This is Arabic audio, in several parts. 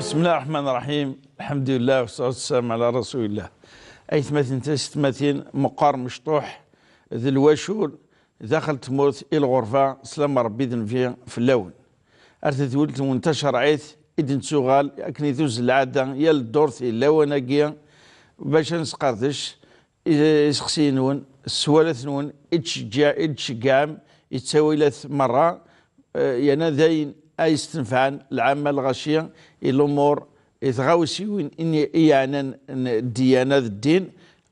بسم الله الرحمن الرحيم. الحمد لله والصلاة والسلام على رسول الله. أيثمة تستمثين مقار مشطوح ذي الواشور داخل تموت إلى الغرفة سلام ربي ذن في اللون أرث ولد منتشر عيث إذن تسوغال أكني ذوز العادة يا الدورثي اللون أجيا باش نسقردش يسقسينون السوالثنون إتشجام يتساويلث مرة يانا ذاين أيستنفعن العامة الغشية الأمور يتغاوسيون إني إيانا الديانة الدين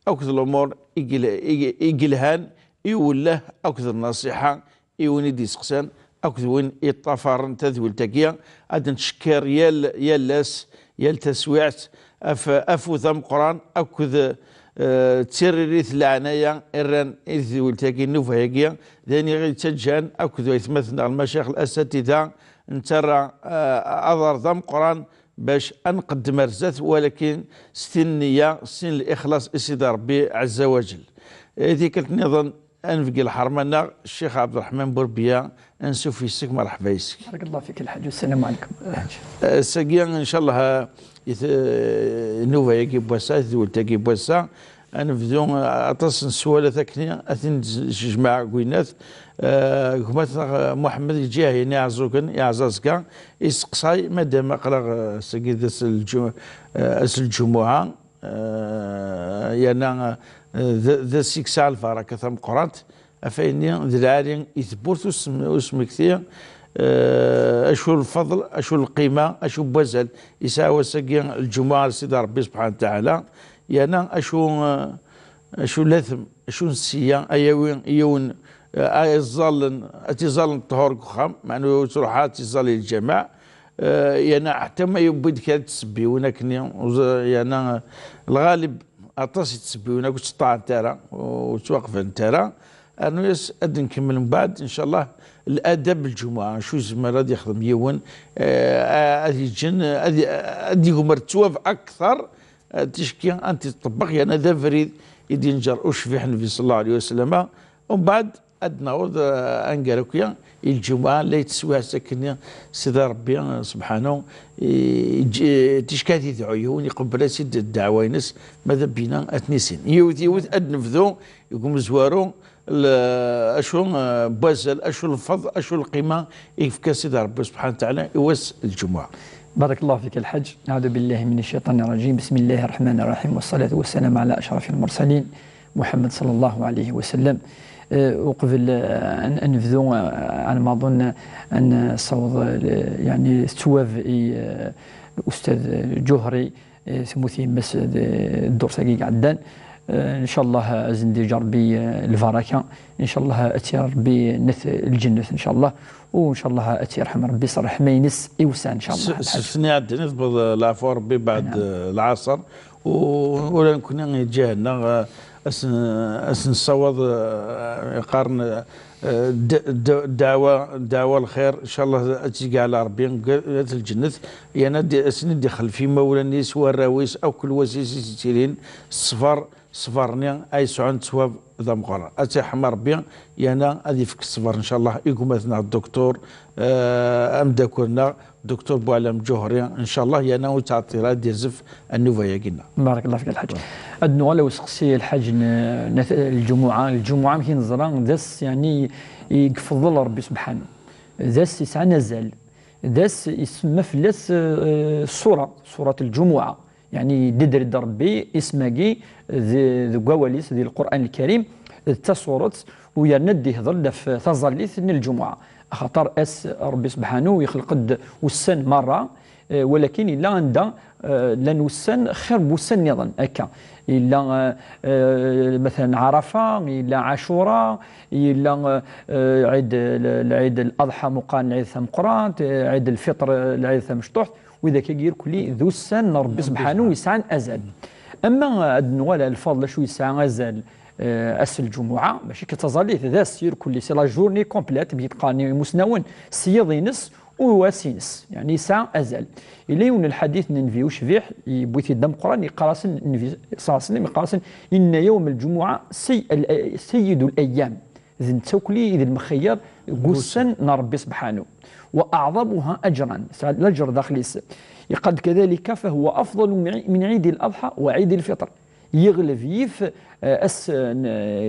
أكثر الأمور إيقلهان يوله أكثر النصيحة يوني ديسقسان أكثر وين يطفرن تذويل تاكيا أدن تشكر يالاس يالتسويعت أفو ذم قرآن أكثر تسريريث العناية إران إذويل تاكي نوفايكيا ذاني غير تجان أكثر يتمثل المشايخ الأساتذة نترى أضر ذم قرآن باش أنقدم رزات ولكن ستنية سن الإخلاص إسيد ربي عز وجل. هذيك النظام أنفقي الحرمانة الشيخ عبد الرحمن بوربيا أنسوف يسك مرحبا يسك. بارك الله فيك الحاج والسلام عليكم. ساقيا إن شاء الله نوفا يجيب وسا ذول تجيب وسا أنا بدون أتصل سؤال ثكني أثن جماعة قوينات كمثل محمد الجاهي يعزوكن يعزازكا يسقساي مادام أقرأ سجد الجمعة يانا ذا سيكسال فارك ثم قرات أفيني ذلالين يثبت اسم كثير أشو الفضل أشو القيمة أشو بوزل يساوي سجين الجمعة لسيد ربي سبحانه وتعالى يانا أشو لثم أشو نسيا أيوين يون أتظل طهور كخام مع أنه تروحات تظل الجماع يانا حتى ما يبد كاد تسبي ونكني يانا الغالب أطاسي تسبي ونك تطلع ترى وتوقف ترى أنه يس أدن نكمل من بعد إن شاء الله الأدب الجمعة شو زعما غادي يخدم يون هذه الجن هذه مرتوف أكثر تشكي أنت تطبق يعني ذا فريد يدينجر أشفيح النبي صلى الله عليه وسلم ومن بعد أدنى أنقركيا الجمعة لا يتسوى سكنيا سيدي ربي سبحانه تشكاتي عيون يقبل سيد الدعوة ينس ماذا بينا أتنسين يوث أدنفذو يقوم زوارو أشو بازل أشو الفضل أشو القيمة يفكا سيدي ربي سبحانه وتعالى يوس الجمعة. بارك الله فيك الحج. أعوذ بالله من الشيطان الرجيم. بسم الله الرحمن الرحيم والصلاة والسلام على أشرف المرسلين محمد صلى الله عليه وسلم. وقبل أن نبذو على ما أظن أن صوت يعني استواف الأستاذ جوهري سموثي بس الدور ساقي عدان إن شاء الله زندي جربي البركة إن شاء الله أتي ربي نث الجنة إن شاء الله وإن شاء الله أتي رحم ربي صرح ما ينس إوسان إن شاء الله. سني عاد نثبت العفو ربي بعد العصر ولا نكون يجينا أسن صوض قرن دعوة الخير إن شاء الله تيجي على ربي الجنة يعني أسن دخل في مولانيس والراويس أو كل وسيس تيرين صفرني أي سعون تواب ذا مقرر أتي حمار ربي يعني هذه فك الصفر إن شاء الله يقوم مثلا الدكتور أمدا كنا دكتور بوعلم جوهري ان شاء الله يانا وتعطيرات ديزف النوفايا قلنا. بارك الله فيك الحاج. ادنو لو سقسي الحاج الجمعه كي نزران داس يعني يفضل ربي سبحانه داس يسعى نزل داس يسمى فلاس سوره الجمعه يعني ددر ربي اسماكي ذو قواليس ديال القران الكريم تصورت ويا ندي هضر في تظليث الجمعه خاطر اس ربي سبحانه يخلق والسن مره ولكن الا عندها لان والسن خير بوسن نظن هكا الا مثلا عرفه الا عاشوراء الا عيد الاضحى مقارن عيد ثم قران عيد الفطر العيد ثم شطوح واذا كيدير كلي ذو السن ربي سبحانه يسعى ازل. اما ولا الفضل شو يسعى ازل أس الجمعة ماشي كتظليث ذا السير كل سي لا جورني كومبليت بيتقاني مسنون سيضينس وواسينس يعني ساعة أزل إليون الحديث ننفيو شفيح يبوثي الدم قرآن يقراسن النبي صلى الله عليه وسلم يقراسن إن يوم الجمعة سيد الأيام إذن توكلي إذن المخير قسن نربي سبحانه وأعظمها أجرا الأجر داخليس قد كذلك فهو أفضل من عيد الأضحى وعيد الفطر. يغلب يف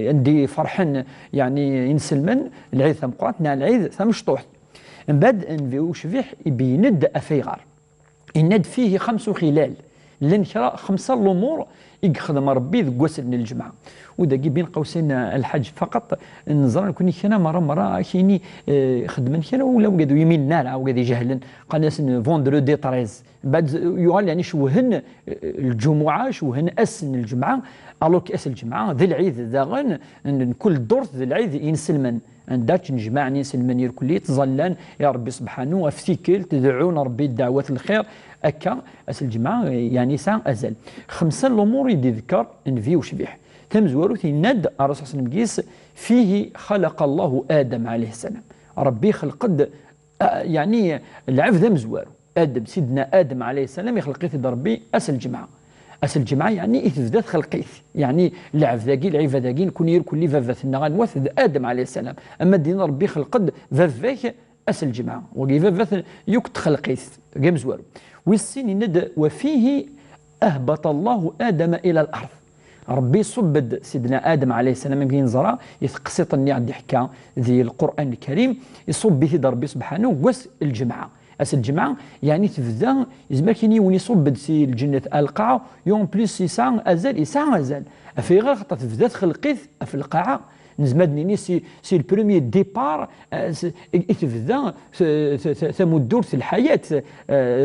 عندي فرحا يعني ينسلمن العيد ثم قراتنا العيد ثم شطوح من بعد انفيو شفيح بيند افيغار يند فيه 5 خلال لن 5 الامور يخدم ربي ذ وسن الجمعه ودا بين قوسين الحج فقط نظرا كوني كنا مره كيني خدمن كنا ولا قادو يمين نار او قادي جهلا قناس فوندرودي 13 بعد يقال يعني شوهن الجمعه شوهن اسن الجمعه الو كاس الجمعه ذي العيد ذا كل دورت ذي العيد ينسلمن عندك نجمع ينسلمن يركلي تظلن يا ربي سبحانه افتكل تدعون ربي الدعوه الخير أكا أس الجمعة يعني ساعة أزل 5 الأمور يذكر نفي وشبيح تمزورو ند الرسول صلى الله عليه وسلم فيه خلق الله آدم عليه السلام ربي خلق يعني العف ذا مزوارو آدم سيدنا آدم عليه السلام يخلقيت ربي أس الجمعة أس الجمعة يعني إثبات خلقيت يعني العف ذاكي العيف ذاكي نكون يركل لي فافات النغان آدم عليه السلام أما دين ربي خلق فافاك أس الجمعة وكيف فافات يكت خلقيت قام زوارو والسين ند وفيه أهبط الله آدم إلى الأرض ربي صبد سيدنا آدم عليه السلام يمكن ينظر يتقسط الني عندي حكا ذي القرآن الكريم يصب به ربي سبحانه وس الجمعة أس الجمعة يعني تبدا يزمر كيني وني صبد سي الجنة القاعة يوم بليس يسعى أزال في غير خطة تبدا خلقيت في القاعة نزمدني سي البروميي ديبار تبدا ثمودور في الحياه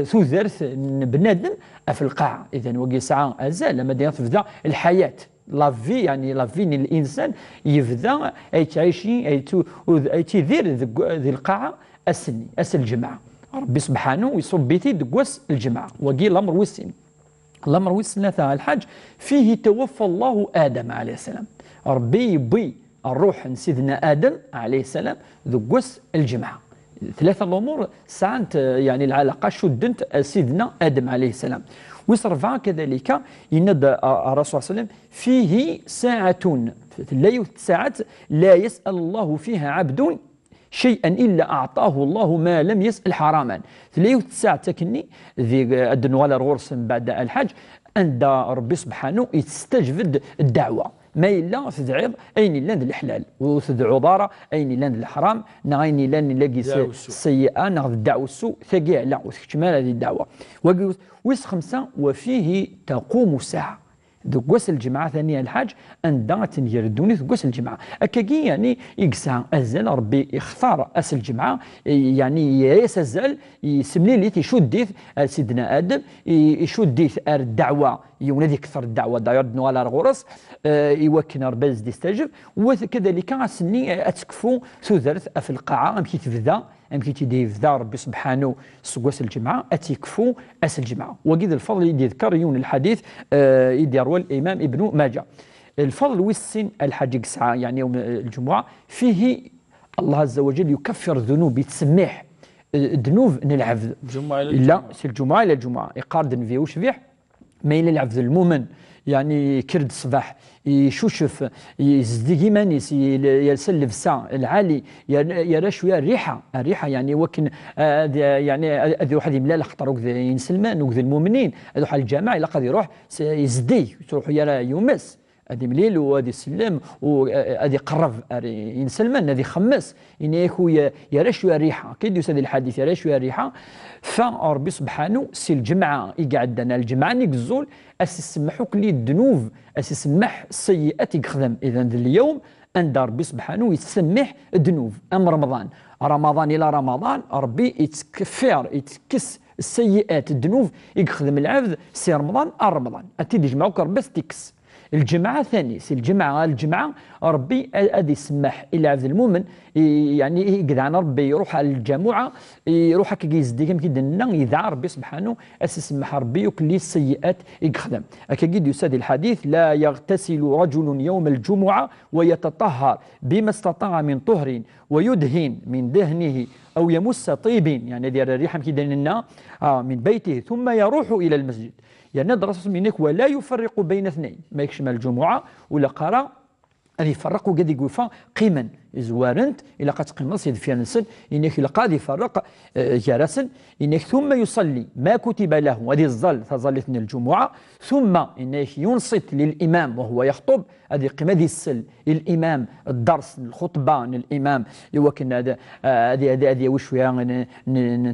ثوثرت بنادم في القاعه اذا وقي ساعه ازال لما تبدا الحياه لافي يعني لافي الانسان يبدا اي تعيشي اي تيدير ذي القاعه السني اس الجماعه ربي سبحانه يصب بيتي دقوس الجماعه وقي الامر والسن الامر والسن تاع الحج فيه توفى الله ادم عليه السلام ربي بي الروح سيدنا آدم عليه السلام ذقوس الجمعة 3 الأمور ساعات يعني العلاقة شدنت سيدنا آدم عليه السلام ويصرفها كذلك يند الرسول صلى الله عليه وسلم فيه ساعة لا ساعات لا يسأل الله فيها عبد شيئا إلا أعطاه الله ما لم يسأل حراما 3 ساعات تكني ذي الدنوال الغرس بعد الحج عند ربي سبحانه يستجبد الدعوة ما إلا تدعيض أين لان الحلال وتدعو ضارة أين لان الحرام نغيني لان نلاقي السيئة نغذ الدعوة السوء ثقيع لا وتكمل هذه الدعوة ويس 5 وفيه تقوم الساعة دوكوس الجمعة ثانية الحاج عندها تنيردوني دوكوس الجمعة أكاكي يعني يقسع أزل ربي يختار أس الجمعة يعني يسزل يسمني لي تشديث سيدنا آدم يشديث الدعوة يونادي كثر الدعوة داير نوالا الغرس يوكن رباز ديستجب وكذلك سني أتكفو سوذرت في القاعة أم كي تبدا أم كي تيدي فدا ربي سبحانه سكواس الجمعة أتيكفو أس الجمعة وقيد الفضل يدي ذكر يون الحديث يدي روى الإمام ابن ماجه الفضل والسن الحج ساعة يعني يوم الجمعة فيه الله عز وجل يكفر ذنوب يتسمح ذنوب نلعب لا سي الجمعة إلى الجمعة يقارد فيه وشبيح ما إلى العبد المؤمن يعني كرد الصباح يشوشف يزدقي مانيس يسلف الساعة العالي يرى شويه الريحة يعني وكن يعني هذا واحد يملا خطر ينسلمان وكذا المؤمنين هذا حال الجماعة إلا قد يروح يزدي تروح يرى يومس هذه مليل وهذه السلام وهذه قرب ينسلمان هذه خمس إن يكو يرى شويه الريحة كيد يسد الحديث يرى شويه الريحة فربي سبحانه سي الجمعة يقعدنا الجمعة نقزول أسسمحوك لي الذنوب أسسمح السيئات يخدم إذا اليوم عند ربي سبحانه يتسمح الذنوب أم رمضان إلى رمضان ربي يتكفر يتكس السيئات الذنوب يخدم العبد سي رمضان أتيدي يجمعوك ربي تكس الجمعة ثاني سي الجمعة ربي أدي يسمح إلى عبد المؤمن يعني يقدعنا ربي يروح على الجماعة يروح هكا يزدي كم كيدنا يدعى ربي سبحانه أسسمح ربي يكلي السيئات يخدم هكا قد يساد الحديث لا يغتسل رجل يوم الجمعة ويتطهر بما استطاع من طهر ويدهن من دهنه أو يمس طيب يعني دير الريحة كيدنا من بيته ثم يروح إلى المسجد يعني الرسول منك ولا يفرق بين اثنين ما يكشمل الجمعة ولا قرأ هذه يفرق وقد يقول قيما زوارنت إلى قد قيم سيد في نسن إنك إلى قاد يفرق جرسن إنك ثم يصلي ما كتب له هذه الظل تظلت من الجمعة ثم إنك ينصت للإمام وهو يخطب هذه قيمة ذي السل الإمام الدرس الخطبة الإمام يوكن هذه وش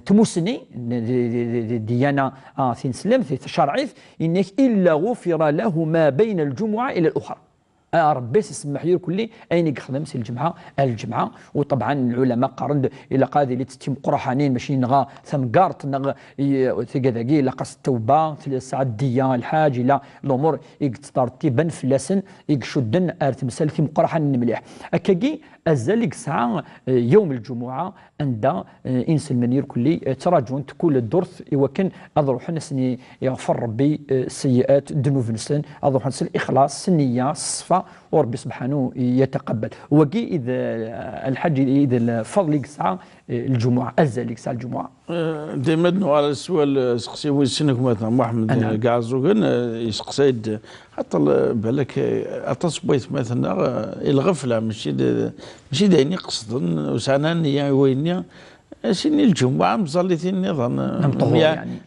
تمسني ديانة تنسلم تشرعيف إنك إلا غفر له ما بين الجمعة إلى الأخرى ربي يسمح لي كلي اين يخدم سي الجمعه وطبعا العلماء قارن الى قاضي اللي تتم قرحانين ماشي نغا ثم قارت نغا كذاكي لا قص التوبه 3 ساعات ديا الحاج الى الامور ترتيبا فلاسن يشدن ارتمسل ثم قرحان مليح هكاكي ازالك ساعه يوم الجمعه عند انس المنير كلي تراجعون تكون الدرث وكان اضروح نسني يغفر ربي السيئات ذنوب نسن اضروح نسن الاخلاص النيه الصفا وربي سبحانه يتقبل وكي اذا الحج اذا الفضل ساعه الجمعه ازالك ساعه الجمعه دائما على السؤال سقسي ويسنك مثلا محمد كاعزوغن يسقسيد حتى بالك اتصبيت مثلا الغفله ماشي دايني قصدا وسانا نيا وينيا سني الجمعه مصليتي النظام يعني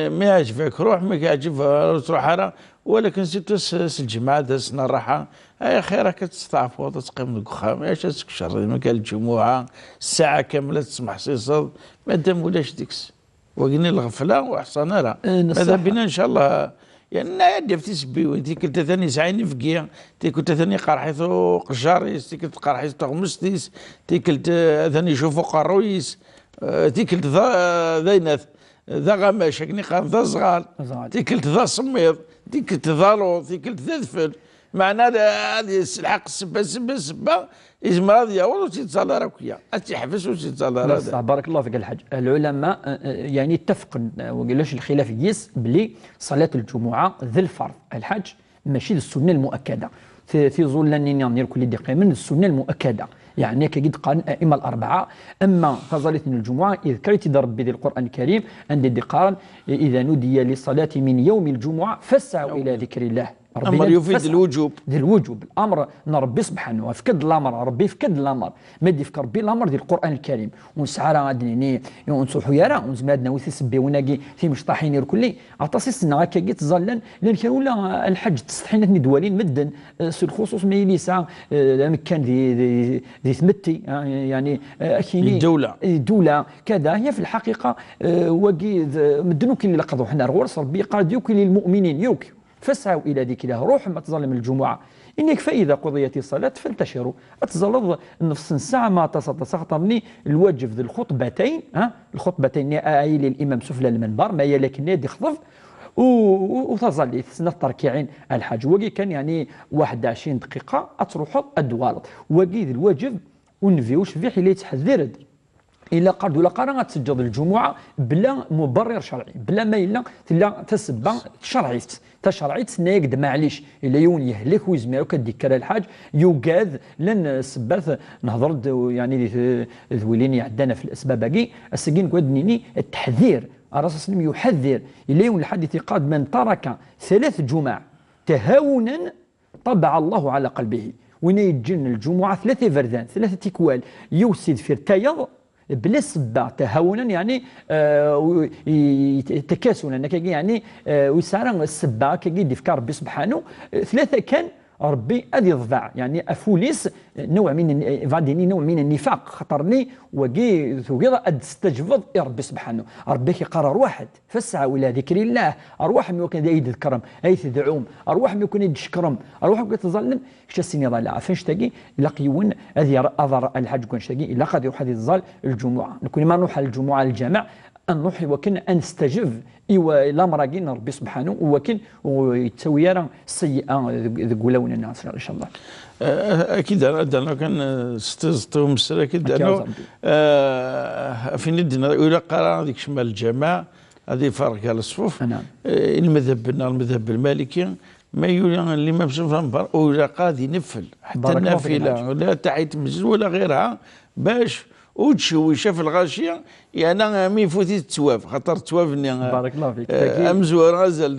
ما يعجبك روح ما يعجبها تروح على ولكن سيتو الجمعه دازنا الراحه اي خير راك تستعفوا تقيم الكخام اش تكشر ما كان الجمعه الساعه كامله تسمح صيصد مادام ولاش ديكس وقلنا الغفله وحصنا راه ماذا بنا ان شاء الله يعني نادي في تسبي وانت كنت ثاني ساعين فكيا تي كنت ثاني قرحيثو قجاريس تي كنت قرحيثو تغمستيس تي كنت ثاني شوفو قرويس تي كنت ذا ذا غماش كني قال ذا صغار تي كنت ذا صميض تي كنت ذا لوط تي كنت ذا ذفل معناه هذه الحق السبه إزم راضية ولو تتصالى راكيا أتحفز وتتصالى هذا بارك الله فيك الحاج العلماء يعني اتفقوا وقالوش الخلاف يس بلي صلاة الجمعة ذي الفرض الحج ماشي السنة المؤكدة في ظل نير كل دقيقة من السنة المؤكدة يعني كقد قال الأئمة الأربعة أما فضلت الجمعة إذ كريت ربي ذي القرآن الكريم عند الدقار إذا نودي للصلاة من يوم الجمعة فاسعوا إلى ذكر الله أمر يفيد الوجوب الوجوب الامر ربي سبحانه فكد الامر ربي فكد الامر ما يدي فكر ربي الامر ديال القران الكريم ونسعى راه غادي ونصوحوا يا راه ونزمادنا ويثي سبيوناكي في مشطحين الكلي عطاسيسنا هكا كي تظلن لان كان ولا الحج تستحينات دوالين مدن الخصوص ما يليسا مكان ذي ثمتي يعني اكيني الدوله كذا هي في الحقيقه وكي مدنو كاين اللي قضوا حنا غورس ربي قال يوكي للمؤمنين يوكي فاسعوا الى ذكر الله روح ما تظلم الجمعه انك فاذا قضيت الصلاه فانتشروا اتظلظ نفس الساعه ما تسخطني الواجب ذي الخطبتين الخطبتين اي للامام سفلى المنبر ما يلك نادي خطف وتظل سنه التركيعين الحاج وكي كان يعني 21 دقيقه تروح الدوالط وكي الواجب ونفيوش في حيله تحذير إلا قرد ولا قرا تسجد الجمعة بلا مبرر شرعي بلا ما إلا تسبة شرعيت تشرعيت ناقد معليش إلا يون يهلك ويزميرو كديكر الحاج يوقاذ لن سبات نهضر يعني ذويلين عندنا في الأسباب باقي السكين قدنيني التحذير الرسول يحذر إلا يون الحديث قاد من ترك 3 جمع تهاونا طبع الله على قلبه وين يجن الجمعة 3 فردان 3 تكوال يوسد في ارتياض بلا سبه تهاونا يعني تكاسلا يعني ويسارع السبه كي يدفكر ربي سبحانه 3 كان ربي ادي ضفع يعني افوليس نوع من فاديني نوع من النفاق خطرني وكي ثوقيض استجفض ربي سبحانه ربي كيقرر واحد فاسعوا الى ذكر الله ارواح ما يكون يد الكرم اي تدعوم ارواح ما يكون يشكرم ارواح ما تظلم اش السني ضايع فاش تلاقي لقيون هذه اضر الحج كون شتاقي الا قد يروح هذه الظل الجمعه نكون ما نروح الجمعه الجامع نروح وكن نستجب ايوا لا مراكين ربي سبحانه وكن ويتسوي راه سيئه ذوك لون الناس ان شاء الله اكيد انا كان ستهم السر اكيد انه في ندنا ولا قرا ديك شمال الجماعه هذه فرق على الصفوف المذهب المالكي ما يولي اللي ما بشوف المبار ولا قاضي ينفل حتى النافله ولا تحيه المسجد ولا غيرها باش وتشويشه في الغاشيه يعني مي فوتي التواف خاطر التواف بارك الله فيك امزور غزل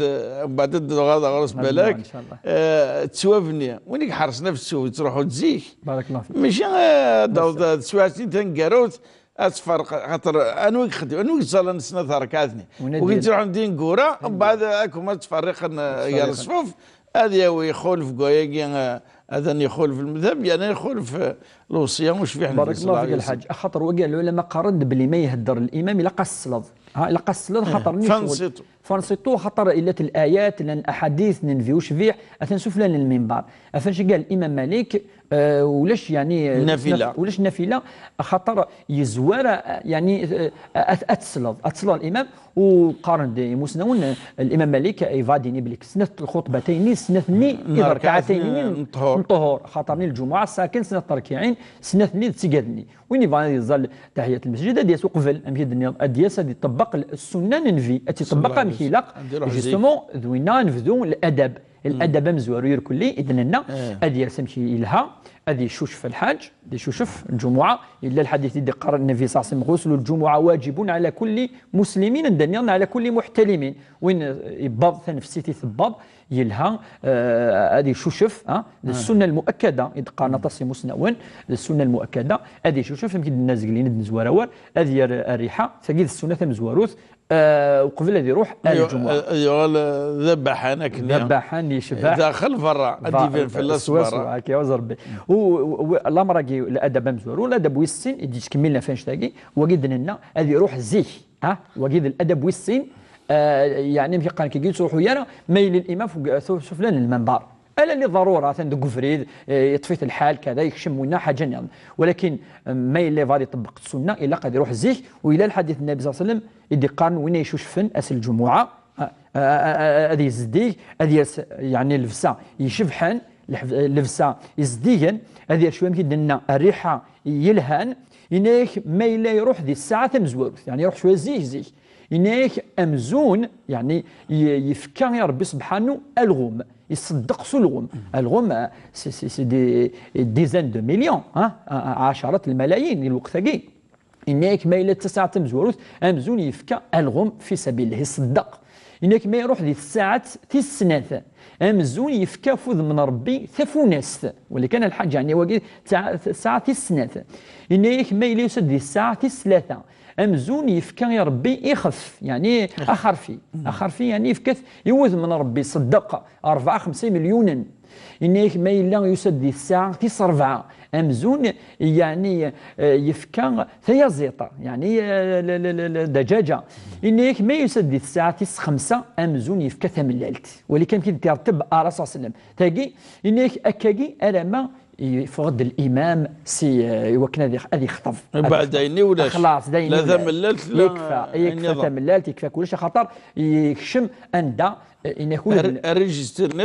بعد غادا غرس بالك ان شاء الله التوافني وينك حرصنا في السوق تروحوا تزيك بارك الله فيك ماشي سواتي تنقروت اتفرق خاطر انويك خدي انويك صار نسنا تركاتني وكي تروح ندين كوره ومن بعد اكو ما تفرق يا الصفوف هذا هو يخولف كوياكي هذا يخولف المذهب يعني يخولف الوصيه مش في بارك الله فيك الحاج خاطر وقال العلماء قرد بلي ما يهدر الامام الا قصلض الا قصلض خاطر فانصتو خاطر إلة الآيات لأن أحاديث ننفيوش فيه أتنسوف لنا المنبر أفنش قال الإمام مالك ولاش يعني نافلة ولاش نافلة خاطر يزوار يعني أتسلط الإمام وقارن دي مسنون الإمام مالك يفاديني بليك سنة الخطبتين سنتني إذا ركعتين طهور خاطرني الجمعة ساكن سنة تركيعين سنتني تسجدني وين يفاني يظل تحية المسجد أدي يسوقفل أمكيد أديس أدي يطبق السنة ننفي تطبق مخيلق جوستومون ذوينا نفذو الادب مزوار يركلي اذن لنا ادي يرسم شي لها ادي يشوش في الحاج ادي يشوف الجمعه الا الحديث اللي قرر النبي صلى الله عليه وسلم غسل الجمعه واجب على كل مسلمين دنيا على كل محتلمين وين يباب نفسيتي ثباب يلها ادي يشوف السنه المؤكده اذ قارن تصي مسنون السنه المؤكده ادي يشوف يمكن الناس قليل نزوار ادي الريحه ثقيل السنه مزواروث وقبل هذه يروح الجمعه ايوا ذبحان ذبحان يشبح داخل برا ادي في الاسواق هكا وزربي الامر الادب مزور والادب والسين يجي كملنا فين تلاقي وقيد لنا هذه يروح زيك وقيد الادب والسين يعني في قال كي تروحوا يانا ميل الامام شوف لنا المنبر الا اللي ضروره عندك فريد يطفيت الحال كذا يكشم ونا حاجه يعني ولكن ما اللي غادي يطبق السنه الا قد يروح زيك والى الحديث النبي صلى الله عليه وسلم يدي قارن وين يشوش فن اس الجمعه هذه يزديك هذه يعني لبسه يشبحن لبسه يزديغن هذه شويه يمكن لنا الريحه يلهن ينيك ما الا يروح ذي الساعه مزور يعني يروح شويه زيك ينيك امزون يعني يفكر يا ربي سبحانه الغم يصدق سلغم الغم سي ديزان دو مليون عشرات الملايين الوقت ذاكي إنك ما إلا 9 مزوروث أمزون يفكى الغم في سبيل الله يصدق إنك ما يروح ذي الساعة تسناث أمزون يفكى فوذ من ربي ثفونست واللي كان الحاج يعني وقت الساعة تسناث إنك ما إلا يسد ذي الساعة تسلاثة أمزون يفكى يا ربي يخف يعني أخرفي يعني يفكث يوذ من ربي صدق 4-5 مليون إنك ما إلا يسد الساعة 4 أمزون يعني يفكى ثيازيطة يعني دجاجة إنك ما يسد الساعة 5 أمزون يفكى ثملالت ولكن كي ترتب على صلى الله عليه وسلم تاقي إنك أكاقي ألما يفقد الامام سي وكنا هذه خطف بعد دايني ولا خلاص دايني لا ثملالت يكفى ثملالت يكفى كلشي خاطر يكشم اندا ان يكون الريجستر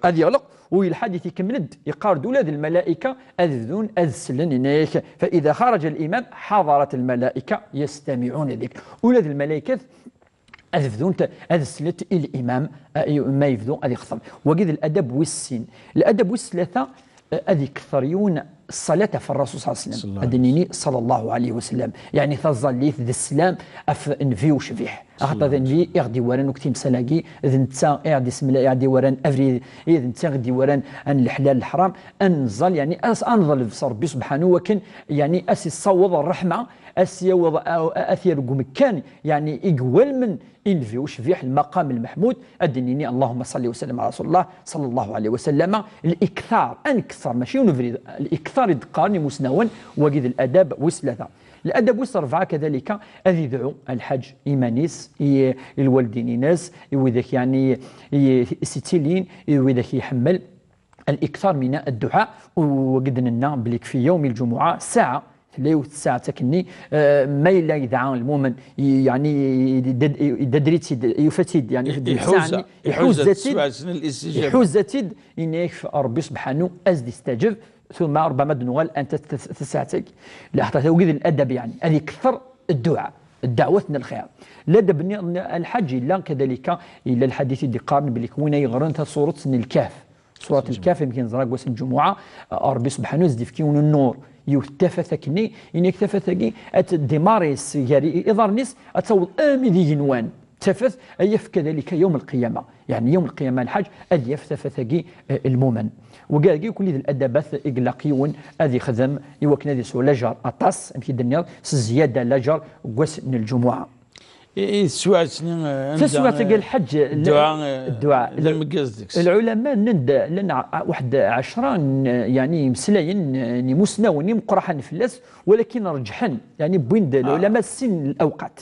هذا يغلق والحديث يكمل يقارد ولاد الملائكه اذذون اذسلن إنيك فاذا خرج الامام حضرت الملائكه يستمعون ذكر ولاد الملائكه أذفذون أذسلت الإمام ما يفذون أذي خطب وقيد الأدب والسين الأدب والثلاثة أذي كثريون الصلاة في الرسول صلى الله عليه وسلم أدنيني صلى الله عليه وسلم يعني تظل لي ذي السلام أف نفيو شفيح أخطى ذنبي يغدي وران وكتيم سلاقي إذن تسا يغدي سملا يغدي وران أفري إذن تسا يغدي وران أن الحلال الحرام أنظل يعني أنظل في ربي سبحانه وكن يعني أسي صوض الرحمة أسي يوض أثير مكان يعني إقوال من إنفيو شفيح المقام المحمود أدنيني اللهم صل وسلم على رسول الله صلى الله عليه وسلم الإكثار أنكثر ماشي نفريد الإكثار يدقارني مسنون وقيد الأدب وسلثة الادب والصرفعه كذلك اذ يدعو الحج ايمانيس الوالدين ناس وذاك يعني ستيلين وذاك يحمل الاكثار من الدعاء وقد لنا بليك في يوم الجمعه ساعه ليو الساعه تكني ما الا يدعى المؤمن يعني ددريت يفتيد يعني يحوز زاتيد انك ربي سبحانه ازد يستجب ثم ربما دنوال أنت تساعتك لا حتى توجد الأدب يعني هذه كثر الدعاء الدعوة من الخير الأدب الحج إلا كذلك إلا الحديث اللي قارن بالكون يغرن سورة الكهف سورة الكهف يمكن زراق وسن الجمعة ربي سبحانه يزدي فيكون النور يتفثكني إن يكتفثكي أتدماريس يعني إضارنيس أتصول آمي ذي جنوان تفث أيف كذلك يوم القيامة يعني يوم القيامة الحاج أدي يفتفثكي المؤمن وقال كل ذي الأدبات إقلاقيون أذي خدم يوكنا ذي سو لجر أطاس أمشي دنيا زيادة لجر وقوس من الجمعة سواء سنين تسوى تلقى الحج الدعاء العلماء لنا واحد 10 يعني مسلاين مسناوني مقرحا فلاس ولكن رجحا يعني بين العلماء السن الاوقات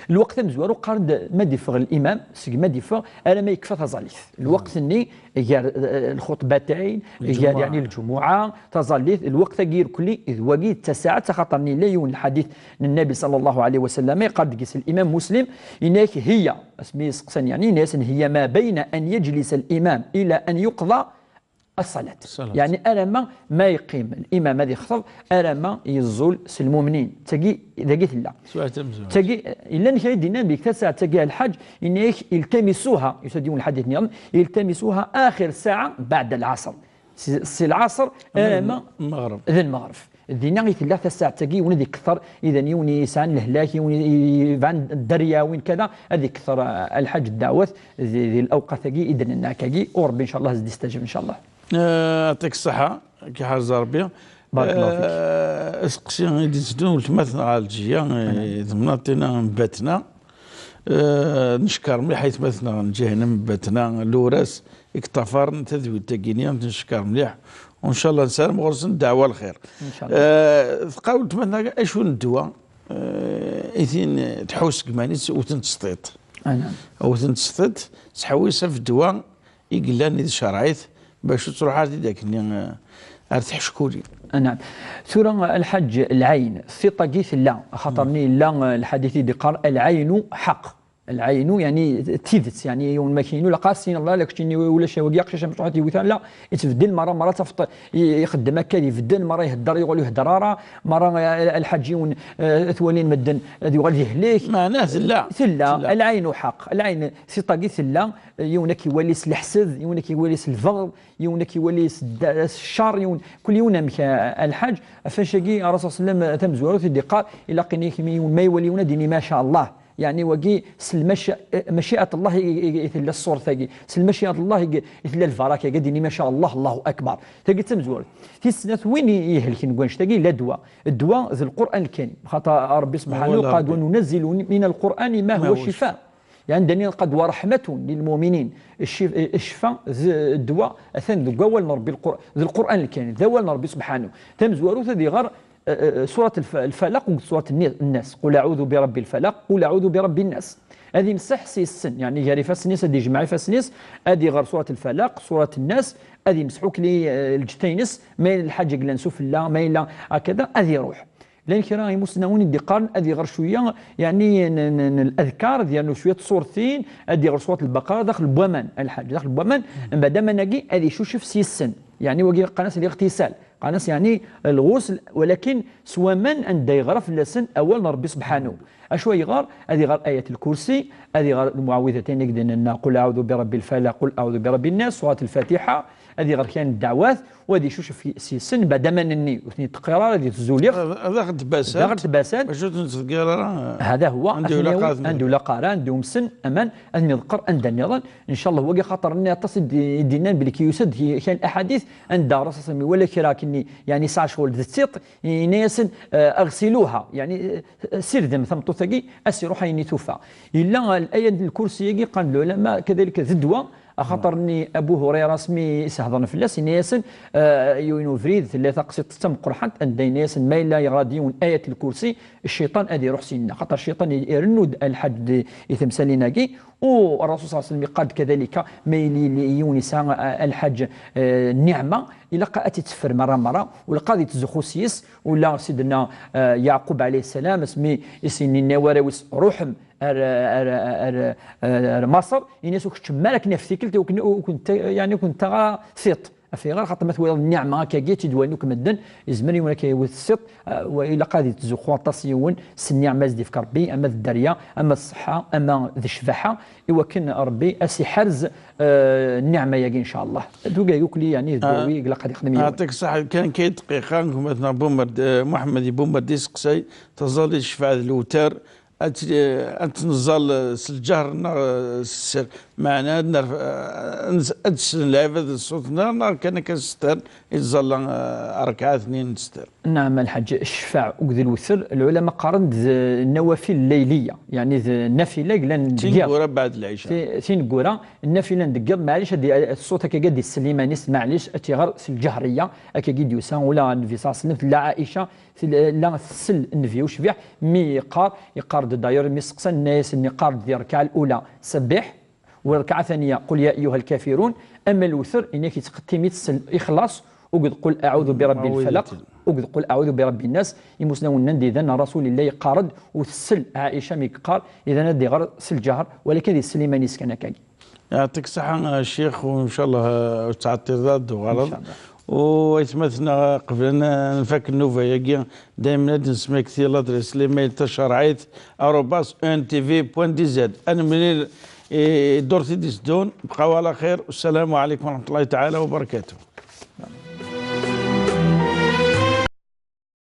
الوقت مزوارو قارد ما ديفغ الامام سي ما ديفغ انا ما يكفى تزاليث الوقت اني الخطبتين يعني الجمعه تزاليث الوقت غير كلي اذ وقيت 9 ساعات خاطرني لا يون الحديث النبي صلى الله عليه وسلم قد قيس الامام مسلم انك هي اسمي سقسن يعني ناس هي ما بين ان يجلس الامام الى ان يقضى الصلاة. يعني أنا ما يقيم الإمام هذه خطب أنا ما يزول المؤمنين تجي إذا قلت لا تجي إلا نشاهد دينا بكتسع تجي الحج إن يلتمسوها يسديون الحديث نيام يلتمسوها آخر ساعة بعد العصر سي العصر أنا ما المغرب ذا المغرب الدينا قلت لا الساعة تجي ونذي كثر إذا يوني سان الهلاك يوني فان الدريا وين كذا هذه كثر الحج الدعوات ذي الأوقات تجي إذا الناكاجي وربي إن شاء الله يستجيب إن شاء الله. يعطيك الصحة كي حاج ربي بارك الله فيك. اسقسي غادي تزدون تمثل على الجيه ضمناتنا مباتنا نشكر مليح حيت مثلنا نجينا مباتنا لوراس اكتفر تذوي تاكينيا نشكر مليح وان شاء الله نسالم غرسن دعوه الخير ان شاء الله. تقاول تمنى اشو ندوى اثين تحوس كمانيس وتنتسطيط نعم وتنتسطيط تحويسه في الدواء يقلاني شرايط باش تروح عادي ذاك اللي ارتاح شكوري. نعم سورة الحج العين ثقة قيث لا خاطرني لا الحديث دي قال العين حق العين يعني تيدت يعني يوم ما كاينو لا قاسين الله لك شني ولا شاوي يقش مش واحد يوثان لا يتبدل مره تفط يخدم هكا يبدل مره يهدر يقول يهدر مره الحاجيون ثوالين مدن يغادي يهليك معناه ثلا العين حق العين ثقه ثلا يونك يوليس الحسد يونك يوليس الفغض يونك يوليس الشر يون كل يوم الحج فاشقي الرسول صلى الله عليه وسلم تم زوارو في قال الى قنيك ما يوليون ديني ما شاء الله يعني وقي مشيئة الله يثل الصور ثقي مشيئة الله يثل الفراكة قدني ما شاء الله الله أكبر ثقي تمزور في السنة وين يهلك نقولش ثقي لا دواء الدواء ذي القرآن الكريم خاطر ربي سبحانه قال وننزل من القرآن ما هو شفاء يعني دنيا قد ورحمة للمؤمنين الشفاء الدواء أثن ذو ربي ذي القرآن الكريم ذو ربي سبحانه تمزور ثقي غير سورة الفلق وسورة الناس قل أعوذ برب الفلق قل أعوذ برب الناس هذه مسح سي السن يعني جاري فاسنيس هذه جماعي فاسنيس هذه غير سورة الفلق سورة الناس هذه مسحوك لي الجتينس ما الحاج قلنسوف لا ما إلا هكذا هذه روح لان كراهي مسنون الدقان هذه غير شويه يعني الاذكار ديالو شويه صورتين هذه غير سوره البقره داخل البوامان الحاج داخل البوامان من بعد ما نجي هذه شوف سي السن يعني وقي قناص الاغتسال قناص يعني الغسل ولكن سواء من عند يغرف اللسن اول ربي سبحانه اشو يغار هذه غير ايه الكرسي هذه غير المعوذتين يقدر قل اعوذ برب الفلق قل اعوذ برب الناس سوره الفاتحه هذه غير كان الدعوات وهذه شوف في السن بعد ما نني وثني التقرار هذه تزوليغ هذا غد باسات باش هذا هو عنده لقاره عنده مسن امان ان نذكر عند النظام ان شاء الله هو خاطر اني اتصل دينا بلي يسد كان احاديث عند راسا ولا كراكني يعني ساعه شغل تسيط ناس اغسلوها يعني سير دم ثمطو ثقي اسيروا حيني توفى الا الايه الكرسي قال العلماء كذلك ذدوه خاطرني ابو هريره سمي سهضن فلاس ياسن يوينو فريد ثلاثه قصيت تم قرحت عندنا ياسن ما لا يغاديون ايه الكرسي الشيطان ادي يروح سينا خاطر الشيطان يرند الحد يتمثليناكي والرسول صلى الله عليه وسلم قال كذلك ما يونس الحج النعمه الى قاتي تسفر مره ولقى تزخوسيس ولا سيدنا يعقوب عليه السلام اسمي يسني نواروس روحم مصر الناس كنت مالك نفسي كنت يعني كنت ثيط في غير خاطر مثلا النعمه كاكي تدوانوك مدن يزمن يوم كيوث السط والا قادي تزوخ طاسيون النعمه زدي في ربي اما الدريه اما الصحه اما ذي الشفاحه ايوا كان ربي اسي حرز النعمه ياكي ان شاء الله دوكا يوكلي يعني الدوي قال قادي يخدم يعطيك الصحه. كان كاين دقيقه مثلا بومرد محمد بومردي سقسي تظل الشفاعه الوتر أتنزل الجهر السر معنا أدسن لعبة الصوت نار كان كنستر يتظل ركعة اثنين نستر. نعم الحاج الشفاع وكذا الوتر العلماء قارن النوافل الليلية يعني النافلة قلنا تنقورة بعد العشاء تنقورة النافلة ندقر معليش الصوت هكا قد السليمانيس معليش أتيغر الجهرية هكا قد يسان ولا النبي صلى الله عليه وسلم لا عائشة لا تسل النبي وشفيع مي يقار داير مسقسا الناس اني قار دي الركعه الاولى سبح والركعه الثانيه قل يا ايها الكافرون اما الوتر انك تقتمي تسل اخلاص وقد قل اعوذ برب الفلق وقد قل اعوذ برب الناس يمسنا ونندي اذا رسول الله قارد وتسل عائشه ميقار اذا ندي غير سل جهر ولكن دي السليماني سكن كاكي. يعطيك الصحه الشيخ وان شاء الله تعطي ضد وغلط ويتمثلنا قبل ان نفك النوفا ياكي دائما نسمع كثير لادريس ليميل تشرعيت @ntv.dz انا من دورتي ديسدون بقاو على خير والسلام عليكم ورحمه الله تعالى وبركاته.